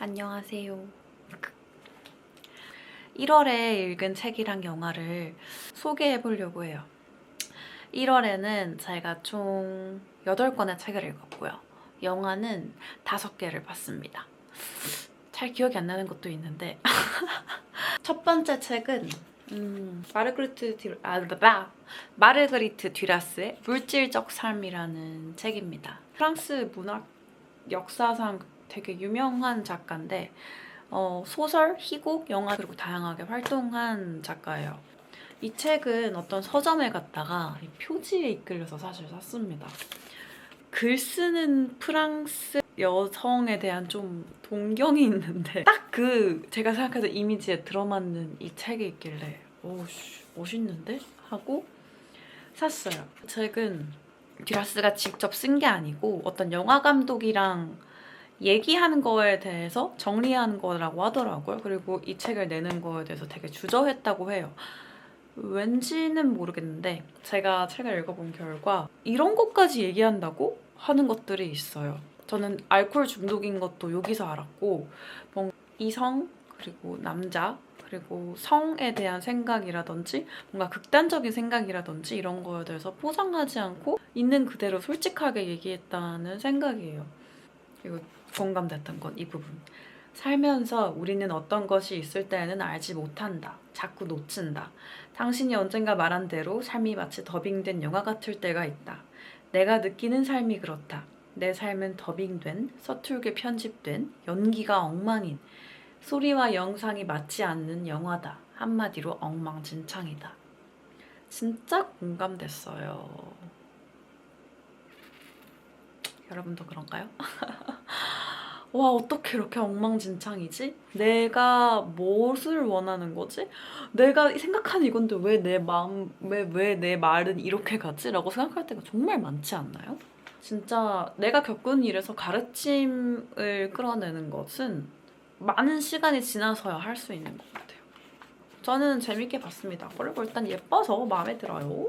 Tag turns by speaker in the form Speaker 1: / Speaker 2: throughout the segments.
Speaker 1: 안녕하세요. 1월에 읽은 책이랑 영화를 소개해 보려고 해요. 1월에는 제가 총 8권의 책을 읽었고요. 영화는 5개를 봤습니다. 잘 기억이 안 나는 것도 있는데 첫 번째 책은 마르그리트 듀라스의 물질적 삶이라는 책입니다. 프랑스 문학 역사상 되게 유명한 작가인데 소설, 희곡, 영화 그리고 다양하게 활동한 작가예요. 이 책은 어떤 서점에 갔다가 이 표지에 이끌려서 사실 샀습니다. 글 쓰는 프랑스 여성에 대한 좀 동경이 있는데 딱 제가 생각해서 이미지에 들어맞는 이 책이 있길래 오씨 멋있는데? 하고 샀어요. 책은 듀라스가 직접 쓴 게 아니고 어떤 영화 감독이랑 얘기하는 거에 대해서 정리한 거라고 하더라고요. 그리고 이 책을 내는 거에 대해서 되게 주저했다고 해요. 왠지는 모르겠는데 제가 책을 읽어본 결과 이런 것까지 얘기한다고 하는 것들이 있어요. 저는 알코올 중독인 것도 여기서 알았고 뭔가 이성 그리고 남자 그리고 성에 대한 생각이라든지 뭔가 극단적인 생각이라든지 이런 거에 대해서 포장하지 않고 있는 그대로 솔직하게 얘기했다는 생각이에요. 그리고 공감됐던 건 이 부분. 살면서 우리는 어떤 것이 있을 때에는 알지 못한다. 자꾸 놓친다. 당신이 언젠가 말한 대로 삶이 마치 더빙된 영화 같을 때가 있다. 내가 느끼는 삶이 그렇다. 내 삶은 더빙된, 서툴게 편집된, 연기가 엉망인, 소리와 영상이 맞지 않는 영화다. 한마디로 엉망진창이다. 진짜 공감됐어요. 여러분도 그런가요? 와, 어떻게 이렇게 엉망진창이지? 내가 무엇을 원하는 거지? 내가 생각한 이건데 왜 내 마음, 왜 내 말은 이렇게 가지? 라고 생각할 때가 정말 많지 않나요? 진짜 내가 겪은 일에서 가르침을 끌어내는 것은 많은 시간이 지나서야 할 수 있는 것 같아요. 저는 재밌게 봤습니다. 그리고 일단 예뻐서 마음에 들어요.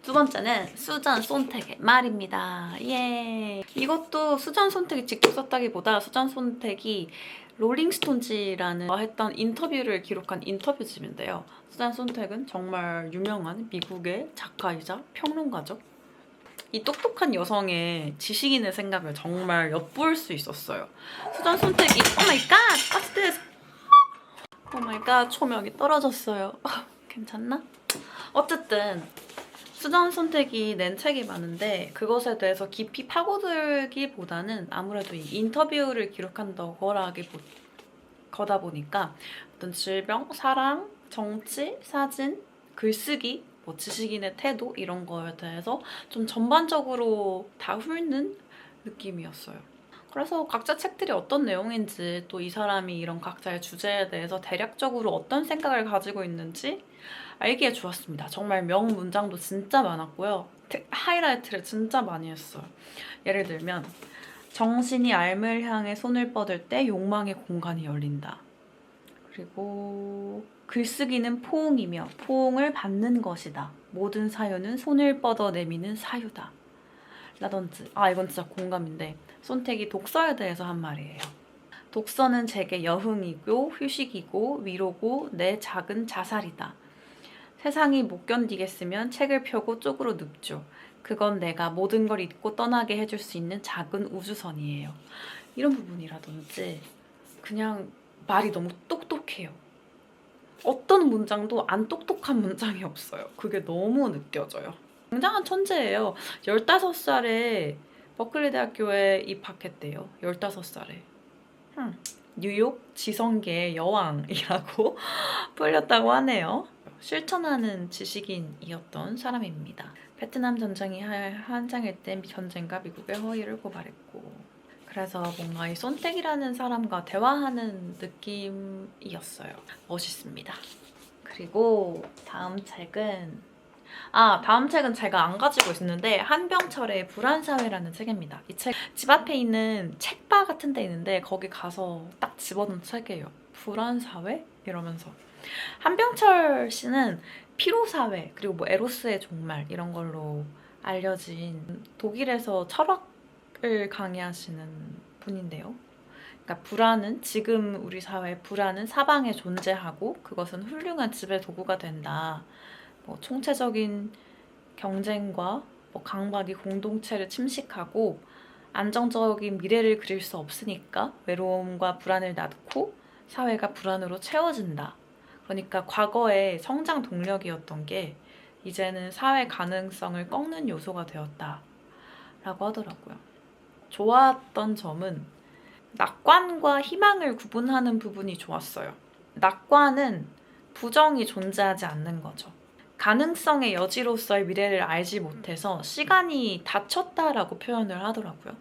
Speaker 1: 두 번째는 수전 손택의 말입니다. 예. 이것도 수전 손택이 직접 썼다기보다 수전 손택이 롤링스톤지라는 했던 인터뷰를 기록한 인터뷰집인데요. 수전 손택은 정말 유명한 미국의 작가이자 평론가죠. 이 똑똑한 여성의 지식인의 생각을 정말 엿볼 수 있었어요. 수전 손택이 오 마이 갓! What's this? 오 마이 갓! 조명이 떨어졌어요. 괜찮나? 어쨌든 수전 선택이 낸 책이 많은데 그것에 대해서 깊이 파고들기보다는 아무래도 이 인터뷰를 기록한 거다 보니까 어떤 질병, 사랑, 정치, 사진, 글쓰기, 뭐 지식인의 태도 이런 거에 대해서 좀 전반적으로 다 훑는 느낌이었어요. 그래서 각자 책들이 어떤 내용인지 또 이 사람이 이런 각자의 주제에 대해서 대략적으로 어떤 생각을 가지고 있는지 알기에 좋았습니다. 정말 명문장도 진짜 많았고요. 하이라이트를 진짜 많이 했어요. 예를 들면 정신이 알을 향해 손을 뻗을 때 욕망의 공간이 열린다. 그리고 글쓰기는 포옹이며 포옹을 받는 것이다. 모든 사유는 손을 뻗어 내미는 사유다. 라든지 이건 진짜 공감인데 손택이 독서에 대해서 한 말이에요. 독서는 제게 여흥이고 휴식이고 위로고 내 작은 자살이다. 세상이 못 견디겠으면 책을 펴고 쪽으로 눕죠. 그건 내가 모든 걸 잊고 떠나게 해줄 수 있는 작은 우주선이에요. 이런 부분이라든지 그냥 말이 너무 똑똑해요. 어떤 문장도 안 똑똑한 문장이 없어요. 그게 너무 느껴져요. 굉장한 천재예요. 15살에 버클리 대학교에 입학했대요. 15살에. 뉴욕 지성계의 여왕이라고 불렸다고 하네요. 실천하는 지식인이었던 사람입니다. 베트남 전쟁이 한창일 때 전쟁과 미국의 허위를 고발했고 그래서 뭔가 이 손택이라는 사람과 대화하는 느낌이었어요. 멋있습니다. 그리고 다음 책은 제가 안 가지고 있는데 한병철의 불안사회라는 책입니다. 이 책 집 앞에 있는 책바 같은 데 있는데 거기 가서 딱 집어넣은 책이에요. 불안사회? 이러면서 한병철 씨는 피로사회 그리고 뭐 에로스의 종말 이런 걸로 알려진 독일에서 철학을 강의하시는 분인데요. 그러니까 불안은 지금 우리 사회의 불안은 사방에 존재하고 그것은 훌륭한 지배 도구가 된다. 뭐 총체적인 경쟁과 뭐 강박이 공동체를 침식하고 안정적인 미래를 그릴 수 없으니까 외로움과 불안을 낳고 사회가 불안으로 채워진다. 그러니까 과거의 성장 동력이었던 게 이제는 사회 가능성을 꺾는 요소가 되었다. 라고 하더라고요. 좋았던 점은 낙관과 희망을 구분하는 부분이 좋았어요. 낙관은 부정이 존재하지 않는 거죠. 가능성의 여지로서의 미래를 알지 못해서 시간이 닫혔다라고 표현을 하더라고요.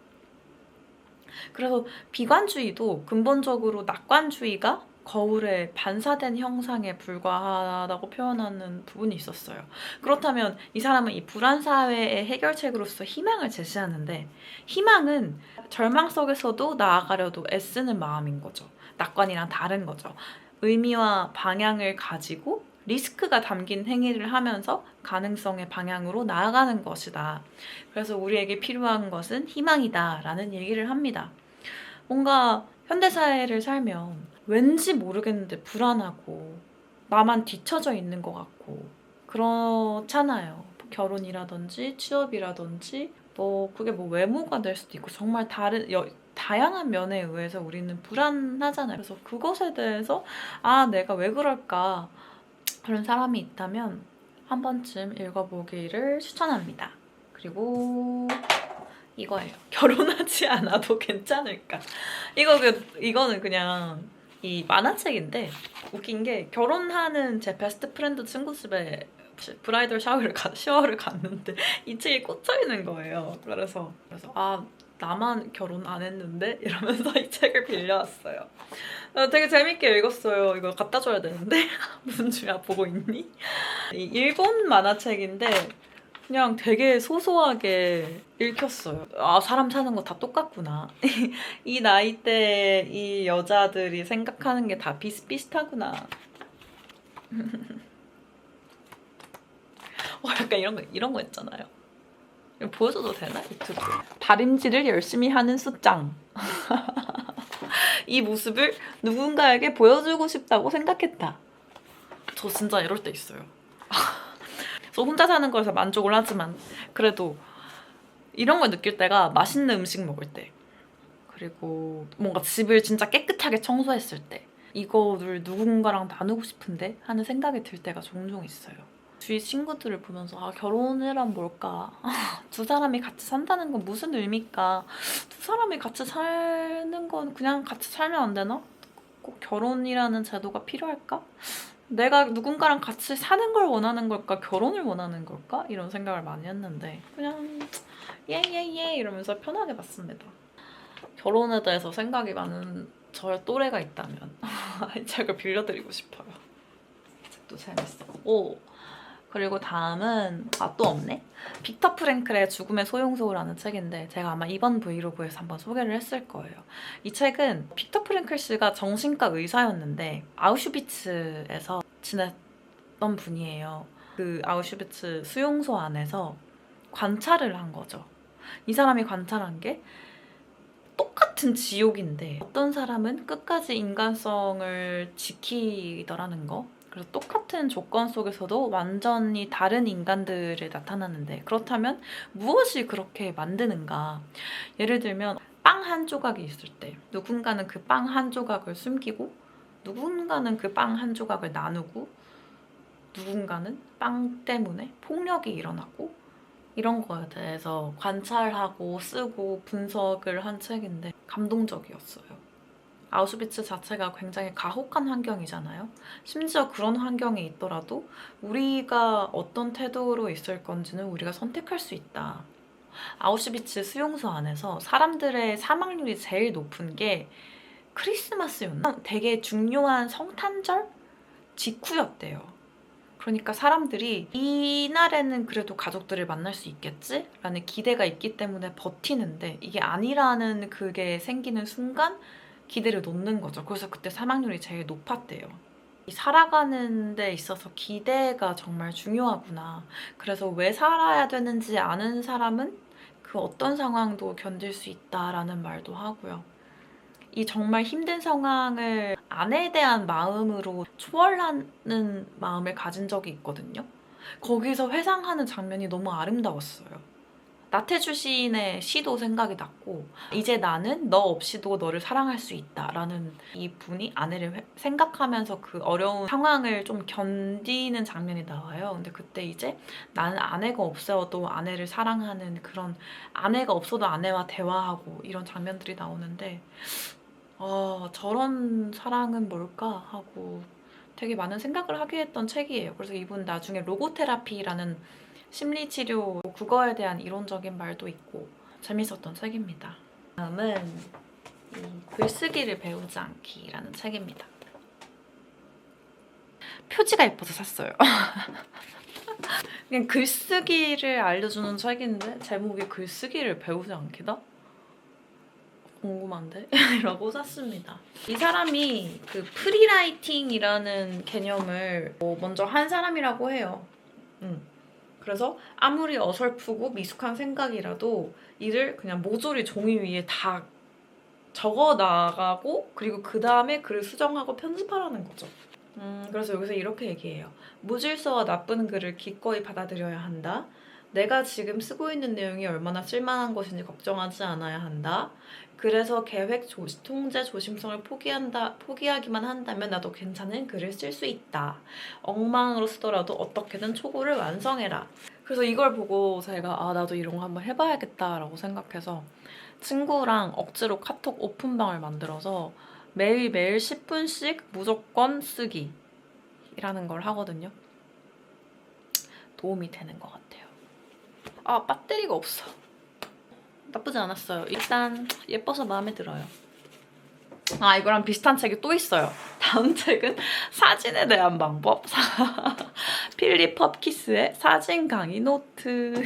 Speaker 1: 그래서 비관주의도 근본적으로 낙관주의가 거울에 반사된 형상에 불과하다고 표현하는 부분이 있었어요. 그렇다면 이 사람은 이 불안 사회의 해결책으로서 희망을 제시하는데 희망은 절망 속에서도 나아가려도 애쓰는 마음인 거죠. 낙관이랑 다른 거죠. 의미와 방향을 가지고 리스크가 담긴 행위를 하면서 가능성의 방향으로 나아가는 것이다. 그래서 우리에게 필요한 것은 희망이다 라는 얘기를 합니다. 뭔가 현대사회를 살면 왠지 모르겠는데 불안하고 나만 뒤처져 있는 것 같고 그렇잖아요. 결혼이라든지 취업이라든지 뭐 그게 뭐 외모가 될 수도 있고 정말 다양한 면에 의해서 우리는 불안하잖아요. 그래서 그것에 대해서 내가 왜 그럴까 그런 사람이 있다면 한 번쯤 읽어보기를 추천합니다. 그리고 이거예요. 결혼하지 않아도 괜찮을까? 이거는 그냥 이 만화책인데 웃긴 게 결혼하는 제 베스트 프렌드 친구 집에 브라이덜 샤워를 갔는데 이 책이 꽂혀 있는 거예요. 그래서 나만 결혼 안 했는데 이러면서 이 책을 빌려왔어요. 되게 재밌게 읽었어요. 이거 갖다 줘야 되는데 무슨 줄이야 보고 있니? 이 일본 만화책인데 그냥 되게 소소하게 읽혔어요. 사람 사는 거 다 똑같구나. 이 나이대 이 여자들이 생각하는 게 다 비슷비슷하구나. 약간 이런 거 있잖아요. 이거 보여줘도 되나? 유튜브. 다림질을 열심히 하는 수짱. 이 모습을 누군가에게 보여주고 싶다고 생각했다. 저 진짜 이럴 때 있어요. 저 혼자 사는 거에서 만족을 하지만 그래도 이런 걸 느낄 때가 맛있는 음식 먹을 때 그리고 뭔가 집을 진짜 깨끗하게 청소했을 때 이거를 누군가랑 나누고 싶은데 하는 생각이 들 때가 종종 있어요. 주위 친구들을 보면서 결혼이란 뭘까? 두 사람이 같이 산다는 건 무슨 의미일까? 두 사람이 같이 사는 건 그냥 같이 살면 안 되나? 꼭 결혼이라는 제도가 필요할까? 내가 누군가랑 같이 사는 걸 원하는 걸까? 결혼을 원하는 걸까? 이런 생각을 많이 했는데 그냥 예 이러면서 편하게 봤습니다. 결혼에 대해서 생각이 많은 저의 또래가 있다면 이 책을 빌려드리고 싶어요. 이 책도 재밌어. 그리고 다음은 또 없네? 빅터 프랭클의 죽음의 소용소라는 책인데 제가 아마 이번 브이로그에서 한번 소개를 했을 거예요. 이 책은 빅터 프랭클 씨가 정신과 의사였는데 아우슈비츠에서 지냈던 분이에요. 그 아우슈비츠 수용소 안에서 관찰을 한 거죠. 이 사람이 관찰한 게 똑같은 지옥인데 어떤 사람은 끝까지 인간성을 지키더라는 거. 그래서 똑같은 조건 속에서도 완전히 다른 인간들을 나타나는데 그렇다면 무엇이 그렇게 만드는가? 예를 들면 빵 한 조각이 있을 때 누군가는 그 빵 한 조각을 숨기고 누군가는 그 빵 한 조각을 나누고 누군가는 빵 때문에 폭력이 일어나고 이런 거에 대해서 관찰하고 쓰고 분석을 한 책인데 감동적이었어요. 아우슈비츠 자체가 굉장히 가혹한 환경이잖아요. 심지어 그런 환경에 있더라도 우리가 어떤 태도로 있을 건지는 우리가 선택할 수 있다. 아우슈비츠 수용소 안에서 사람들의 사망률이 제일 높은 게 크리스마스였나? 되게 중요한 성탄절 직후였대요. 그러니까 사람들이 이날에는 그래도 가족들을 만날 수 있겠지? 라는 기대가 있기 때문에 버티는데 이게 아니라는 그게 생기는 순간 기대를 놓는 거죠. 그래서 그때 사망률이 제일 높았대요. 살아가는 데 있어서 기대가 정말 중요하구나. 그래서 왜 살아야 되는지 아는 사람은 그 어떤 상황도 견딜 수 있다라는 말도 하고요. 이 정말 힘든 상황을 아내에 대한 마음으로 초월하는 마음을 가진 적이 있거든요. 거기서 회상하는 장면이 너무 아름다웠어요. 나태주 시인의 시도 생각이 났고, 이제 나는 너 없이도 너를 사랑할 수 있다라는 이 분이 아내를 생각하면서 그 어려운 상황을 좀 견디는 장면이 나와요. 근데 그때 이제 나는 아내가 없어도 아내를 사랑하는 그런, 아내가 없어도 아내와 대화하고 이런 장면들이 나오는데, 저런 사랑은 뭘까 하고 되게 많은 생각을 하게 했던 책이에요. 그래서 이분 나중에 로고테라피라는 심리치료, 국어에 대한 이론적인 말도 있고 재밌었던 책입니다. 다음은 이 글쓰기를 배우지 않기라는 책입니다. 표지가 예뻐서 샀어요. 그냥 글쓰기를 알려주는 책인데 제목이 글쓰기를 배우지 않기다? 궁금한데? 라고 샀습니다. 이 사람이 그 프리라이팅이라는 개념을 먼저 한 사람이라고 해요. 그래서 아무리 어설프고 미숙한 생각이라도 이를 그냥 모조리 종이 위에 다 적어 나가고 그리고 그 다음에 글을 수정하고 편집하라는 거죠. 그래서 여기서 이렇게 얘기해요. 무질서와 나쁜 글을 기꺼이 받아들여야 한다. 내가 지금 쓰고 있는 내용이 얼마나 쓸만한 것인지 걱정하지 않아야 한다. 그래서 통제 조심성을 포기하기만 한다면 나도 괜찮은 글을 쓸 수 있다. 엉망으로 쓰더라도 어떻게든 초고를 완성해라. 그래서 이걸 보고 제가 나도 이런 거 한번 해봐야겠다라고 생각해서 친구랑 억지로 카톡 오픈방을 만들어서 매일매일 10분씩 무조건 쓰기 이라는 걸 하거든요. 도움이 되는 것 같아요. 배터리가 없어. 나쁘지 않았어요. 일단 예뻐서 마음에 들어요. 이거랑 비슷한 책이 또 있어요. 다음 책은 사진에 대한 방법. 필립 헙키스의 사진 강의 노트.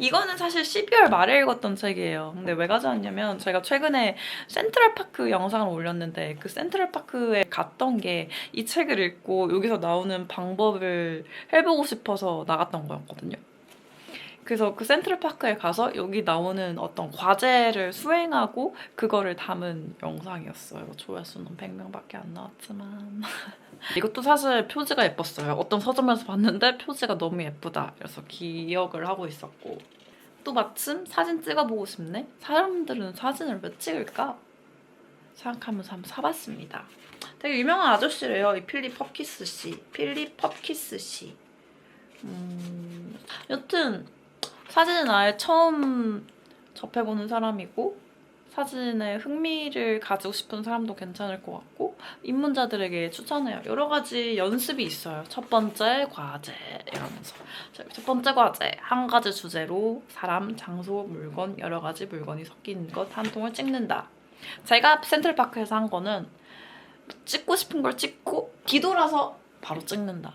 Speaker 1: 이거는 사실 12월 말에 읽었던 책이에요. 근데 왜 가져왔냐면 제가 최근에 센트럴파크 영상을 올렸는데 그 센트럴파크에 갔던 게 이 책을 읽고 여기서 나오는 방법을 해보고 싶어서 나갔던 거였거든요. 그래서 그 센트럴파크에 가서 여기 나오는 어떤 과제를 수행하고 그거를 담은 영상이었어요. 조회수는 100명밖에 안 나왔지만 이것도 사실 표지가 예뻤어요. 어떤 서점에서 봤는데 표지가 너무 예쁘다. 그래서 기억을 하고 있었고 또 마침 사진 찍어보고 싶네? 사람들은 사진을 왜 찍을까? 생각하면서 한번 사봤습니다. 되게 유명한 아저씨래요. 이 필립 헙키스 씨. 필립 헙키스 씨. 여튼 사진은 아예 처음 접해보는 사람이고 사진에 흥미를 가지고 싶은 사람도 괜찮을 것 같고 입문자들에게 추천해요. 여러 가지 연습이 있어요. 첫 번째 과제 이러면서 첫 번째 과제 한 가지 주제로 사람, 장소, 물건 여러 가지 물건이 섞인 것 한 통을 찍는다. 제가 센트럴파크에서 한 거는 찍고 싶은 걸 찍고 뒤돌아서 바로 찍는다.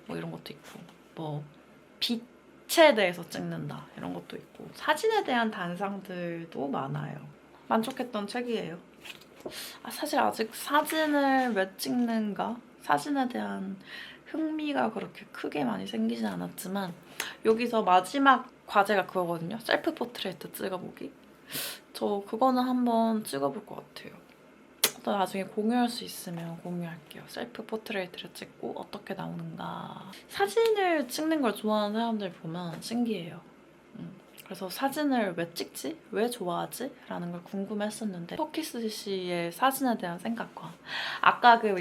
Speaker 1: 뭐 이런 것도 있고 빛에 대해서 찍는다 이런 것도 있고 사진에 대한 단상들도 많아요. 만족했던 책이에요. 사실 아직 사진을 왜 찍는가? 사진에 대한 흥미가 그렇게 크게 많이 생기진 않았지만 여기서 마지막 과제가 그거거든요. 셀프 포트레이트 찍어보기. 저 그거는 한번 찍어볼 것 같아요. 또 나중에 공유할 수 있으면 공유할게요. 셀프 포트레이트를 찍고 어떻게 나오는가. 사진을 찍는 걸 좋아하는 사람들 보면 신기해요. 그래서 사진을 왜 찍지? 왜 좋아하지? 라는 걸 궁금했었는데 헙키스 씨의 사진에 대한 생각과 아까 그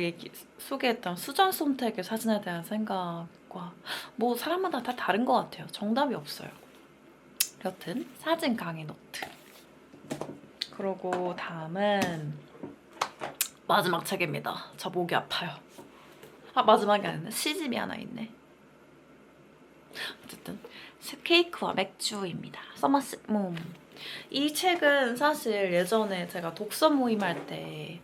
Speaker 1: 소개했던 수전 솜택의 사진에 대한 생각과 뭐 사람마다 다 다른 것 같아요. 정답이 없어요. 여튼 사진 강의 노트. 그리고 다음은 마지막 책입니다. 저 목이 아파요. 마지막이 아니네. 시집이 하나 있네. 어쨌든 케이크와 맥주입니다. 서머셋 문. 이 책은 사실 예전에 제가 독서 모임할 때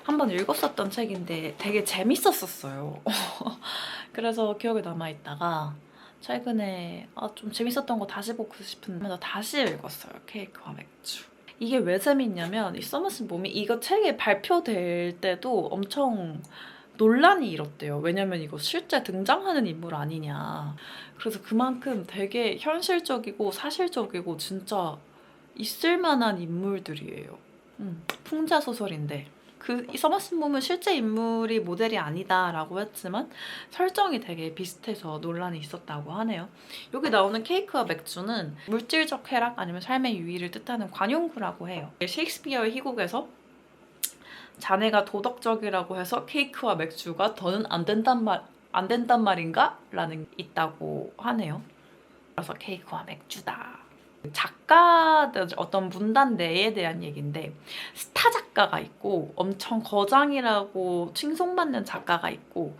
Speaker 1: 한번 읽었었던 책인데 되게 재밌었어요. 그래서 기억에 남아있다가 최근에 좀 재밌었던 거 다시 보고 싶은데 다시 읽었어요. 케이크와 맥주. 이게 왜 재밌냐면 이 서머셋 mom이 이거 책이 발표될 때도 엄청 논란이 일었대요. 왜냐면 이거 실제 등장하는 인물 아니냐. 그래서 그만큼 되게 현실적이고 사실적이고 진짜 있을 만한 인물들이에요. 풍자 소설인데 이 서머슨 봄은 실제 인물이 모델이 아니다라고 했지만 설정이 되게 비슷해서 논란이 있었다고 하네요. 여기 나오는 케이크와 맥주는 물질적 쾌락 아니면 삶의 유의를 뜻하는 관용구라고 해요. 셰익스피어의 희곡에서 자네가 도덕적이라고 해서 케이크와 맥주가 더는 안 된단 말인가? 라는 있다고 하네요. 그래서 케이크와 맥주다. 작가들 어떤 문단 내에 대한 얘기인데 스타 작가가 있고 엄청 거장이라고 칭송받는 작가가 있고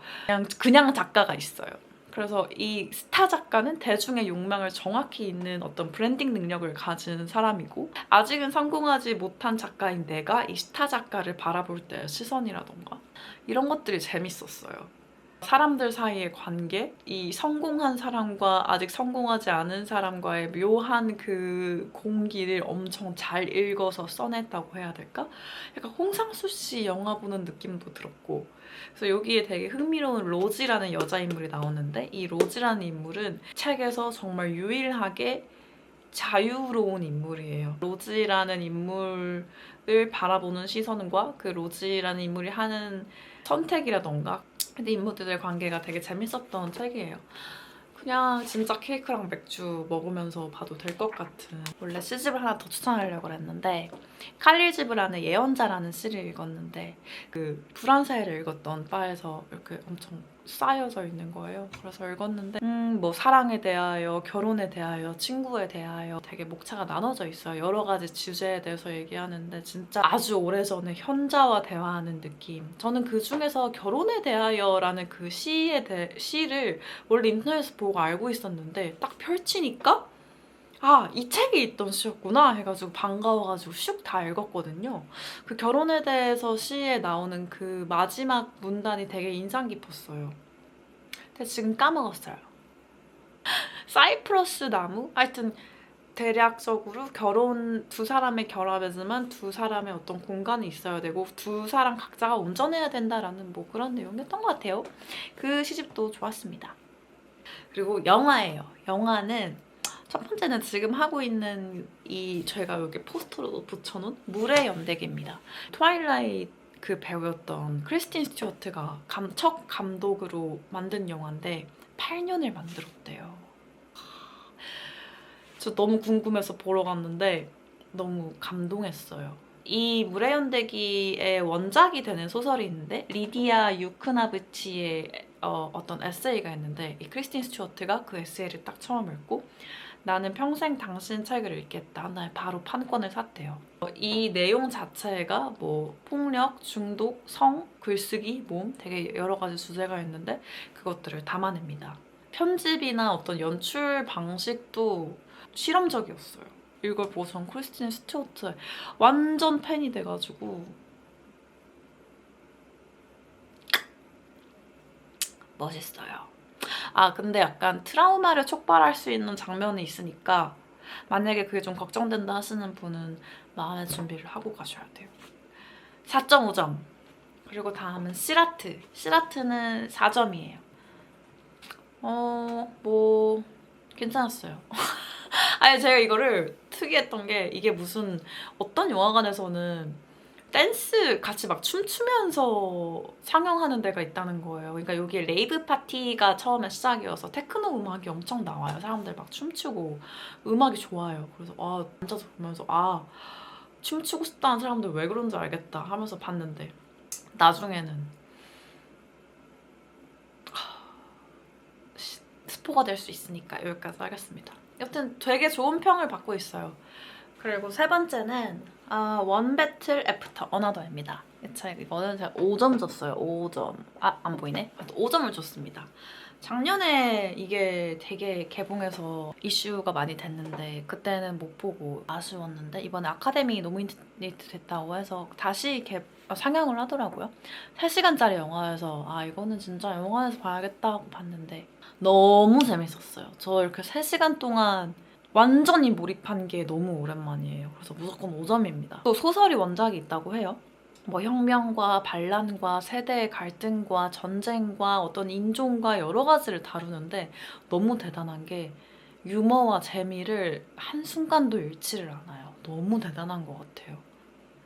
Speaker 1: 그냥 작가가 있어요. 그래서 이 스타 작가는 대중의 욕망을 정확히 잇는 어떤 브랜딩 능력을 가진 사람이고 아직은 성공하지 못한 작가인 내가 이 스타 작가를 바라볼 때의 시선이라던가 이런 것들이 재밌었어요. 사람들 사이의 관계, 이 성공한 사람과 아직 성공하지 않은 사람과의 묘한 그 공기를 엄청 잘 읽어서 써냈다고 해야 될까? 약간 홍상수 씨 영화 보는 느낌도 들었고 그래서 여기에 되게 흥미로운 로지라는 여자 인물이 나오는데 이 로지라는 인물은 책에서 정말 유일하게 자유로운 인물이에요. 로지라는 인물을 바라보는 시선과 그 로지라는 인물이 하는 선택이라던가 근데 인물들의 관계가 되게 재밌었던 책이에요. 그냥 진짜 케이크랑 맥주 먹으면서 봐도 될 것 같은 원래 시집을 하나 더 추천하려고 했는데 칼릴 지브란의 예언자라는 시를 읽었는데 그 불안사회를 읽었던 바에서 이렇게 엄청 쌓여져 있는 거예요. 그래서 읽었는데 뭐 사랑에 대하여, 결혼에 대하여, 친구에 대하여 되게 목차가 나눠져 있어요. 여러 가지 주제에 대해서 얘기하는데 진짜 아주 오래전에 현자와 대화하는 느낌. 저는 그 중에서 결혼에 대하여라는 그 시를 원래 인터넷에서 보고 알고 있었는데 딱 펼치니까 이 책이 있던 시였구나 해가지고 반가워가지고 슉 다 읽었거든요. 그 결혼에 대해서 시에 나오는 그 마지막 문단이 되게 인상 깊었어요. 근데 지금 까먹었어요. 사이프러스 나무? 하여튼 대략적으로 두 사람의 결합이지만 두 사람의 어떤 공간이 있어야 되고 두 사람 각자가 온전해야 된다라는 뭐 그런 내용이었던 것 같아요. 그 시집도 좋았습니다. 그리고 영화예요. 영화는 첫 번째는 지금 하고 있는 저희가 여기 포스터로 붙여놓은 물의 연대기입니다. 트와일라이트 그 배우였던 크리스틴 스튜어트가 첫 감독으로 만든 영화인데 8년을 만들었대요. 저 너무 궁금해서 보러 갔는데 너무 감동했어요. 이 물의 연대기의 원작이 되는 소설이 있는데 리디아 유크나비치의 어떤 에세이가 있는데 이 크리스틴 스튜어트가 그 에세이를 딱 처음 읽고 나는 평생 당신 책을 읽겠다. 날 바로 판권을 샀대요. 이 내용 자체가 뭐 폭력, 중독, 성, 글쓰기, 몸 되게 여러 가지 주제가 있는데 그것들을 담아냅니다. 편집이나 어떤 연출 방식도 실험적이었어요. 이걸 보고 전 크리스틴 스튜어트 완전 팬이 돼가지고 멋있어요. 근데 약간 트라우마를 촉발할 수 있는 장면이 있으니까 만약에 그게 좀 걱정된다 하시는 분은 마음의 준비를 하고 가셔야 돼요. 4.5점. 그리고 다음은 시라트. 시라트는 4점이에요. 뭐 괜찮았어요. 아니 제가 이거를 특이했던 게 이게 무슨 어떤 영화관에서는 댄스 같이 막 춤추면서 상영하는 데가 있다는 거예요. 그러니까 여기에 레이브 파티가 처음에 시작이어서 테크노 음악이 엄청 나와요. 사람들 막 춤추고 음악이 좋아요. 그래서 앉아서 보면서 춤추고 싶다는 사람들 왜 그런지 알겠다 하면서 봤는데 나중에는 스포가 될 수 있으니까 여기까지 하겠습니다. 여튼 되게 좋은 평을 받고 있어요. 그리고 세 번째는 원 배틀 애프터 어나더입니다. 이 책 이거는 제가 5점 줬어요. 5점. 안 보이네? 5점을 줬습니다. 작년에 이게 되게 개봉해서 이슈가 많이 됐는데 그때는 못 보고 아쉬웠는데 이번에 아카데미 노미네이트 됐다고 해서 다시 상영을 하더라고요. 3시간짜리 영화여서 이거는 진짜 영화관에서 봐야겠다 하고 봤는데 너무 재밌었어요. 저 이렇게 3시간 동안 완전히 몰입한 게 너무 오랜만이에요. 그래서 무조건 5점입니다. 또 소설이 원작이 있다고 해요. 뭐 혁명과 반란과 세대의 갈등과 전쟁과 어떤 인종과 여러 가지를 다루는데 너무 대단한 게 유머와 재미를 한순간도 잃지를 않아요. 너무 대단한 것 같아요.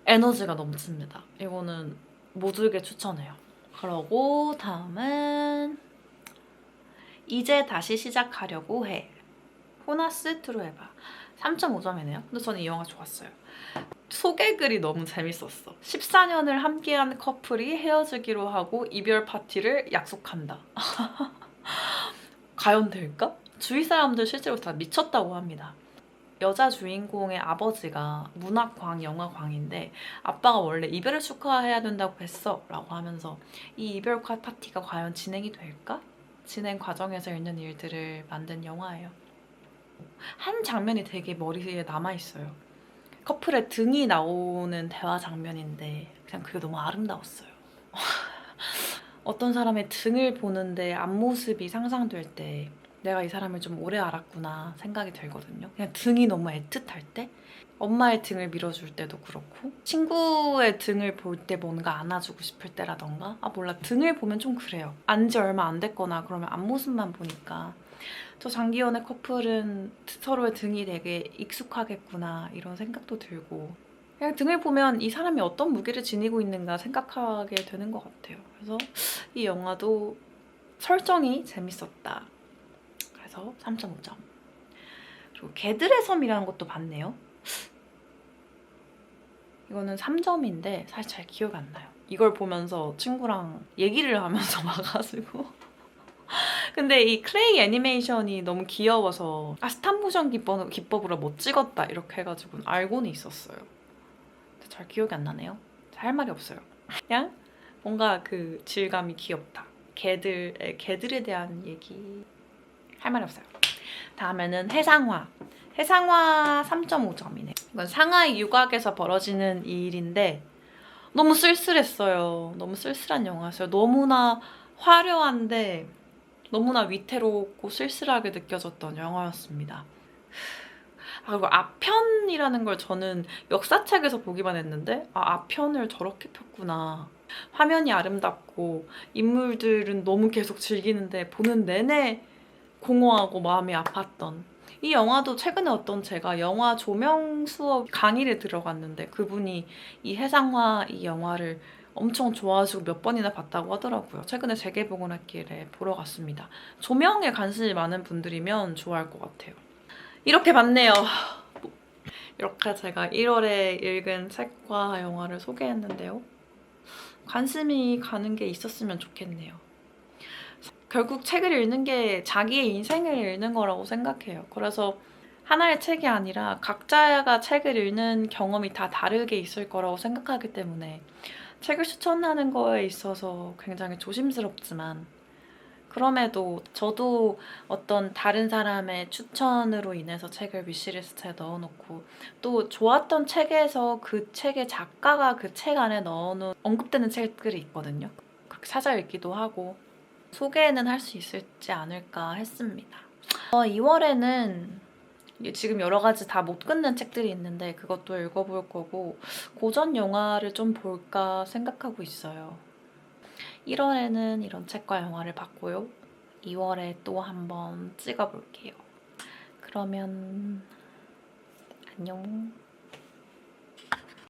Speaker 1: 에너지가 넘칩니다. 이거는 모두에게 추천해요. 그러고 다음은 이제 다시 시작하려고 해. 호나스 트루에바. 3.5점이네요. 근데 저는 이 영화 좋았어요. 소개글이 너무 재밌었어. 14년을 함께한 커플이 헤어지기로 하고 이별 파티를 약속한다. 과연 될까? 주위 사람들 실제로 다 미쳤다고 합니다. 여자 주인공의 아버지가 문학광, 영화광인데 아빠가 원래 이별을 축하해야 된다고 했어 라고 하면서 이 이별 파티가 과연 진행이 될까? 진행 과정에서 있는 일들을 만든 영화예요. 한 장면이 되게 머리에 남아있어요. 커플의 등이 나오는 대화 장면인데 그냥 그게 너무 아름다웠어요. 어떤 사람의 등을 보는데 앞모습이 상상될 때 내가 이 사람을 좀 오래 알았구나 생각이 들거든요. 그냥 등이 너무 애틋할 때, 엄마의 등을 밀어줄 때도 그렇고 친구의 등을 볼 때 뭔가 안아주고 싶을 때라던가 몰라, 등을 보면 좀 그래요. 안지 얼마 안 됐거나 그러면 앞모습만 보니까 저 장기연의 커플은 서로의 등이 되게 익숙하겠구나 이런 생각도 들고 그냥 등을 보면 이 사람이 어떤 무게를 지니고 있는가 생각하게 되는 것 같아요. 그래서 이 영화도 설정이 재밌었다. 그래서 3.5점. 그리고 개들의 섬이라는 것도 봤네요. 이거는 3점인데 사실 잘 기억이 안 나요. 이걸 보면서 친구랑 얘기를 하면서 봐가지고 근데 이 클레이 애니메이션이 너무 귀여워서 스탑모션 기법으로 못 찍었다 이렇게 해가지고 알고는 있었어요. 근데 잘 기억이 안 나네요. 할 말이 없어요. 그냥 뭔가 그 질감이 귀엽다. 개들에 대한 얘기 할 말이 없어요. 다음에는 해상화. 해상화 3.5점이네. 이건 상하이 유곽에서 벌어지는 일인데 너무 쓸쓸했어요. 너무 쓸쓸한 영화였어요. 너무나 화려한데 너무나 위태롭고 쓸쓸하게 느껴졌던 영화였습니다. 그리고 아편이라는 걸 저는 역사책에서 보기만 했는데 아편을 저렇게 폈구나. 화면이 아름답고 인물들은 너무 계속 즐기는데 보는 내내 공허하고 마음이 아팠던 이 영화도 최근에 제가 영화 조명 수업 강의를 들어갔는데 그분이 이 해상화 이 영화를 엄청 좋아하시고 몇 번이나 봤다고 하더라고요. 최근에 재개봉을 했길래 보러 갔습니다. 조명에 관심이 많은 분들이면 좋아할 것 같아요. 이렇게 봤네요. 이렇게 제가 1월에 읽은 책과 영화를 소개했는데요. 관심이 가는 게 있었으면 좋겠네요. 결국 책을 읽는 게 자기의 인생을 읽는 거라고 생각해요. 그래서 하나의 책이 아니라 각자가 책을 읽는 경험이 다 다르게 있을 거라고 생각하기 때문에 책을 추천하는 거에 있어서 굉장히 조심스럽지만 그럼에도 저도 어떤 다른 사람의 추천으로 인해서 책을 위시리스트에 넣어놓고 또 좋았던 책에서 그 책의 작가가 그 책 안에 넣어놓은 언급되는 책들이 있거든요. 그렇게 찾아 읽기도 하고 소개는 할 수 있을지 않을까 했습니다. 2월에는 지금 여러 가지 다 못 끊는 책들이 있는데 그것도 읽어볼 거고 고전 영화를 좀 볼까 생각하고 있어요. 1월에는 이런 책과 영화를 봤고요. 2월에 또 한번 찍어볼게요. 그러면 안녕.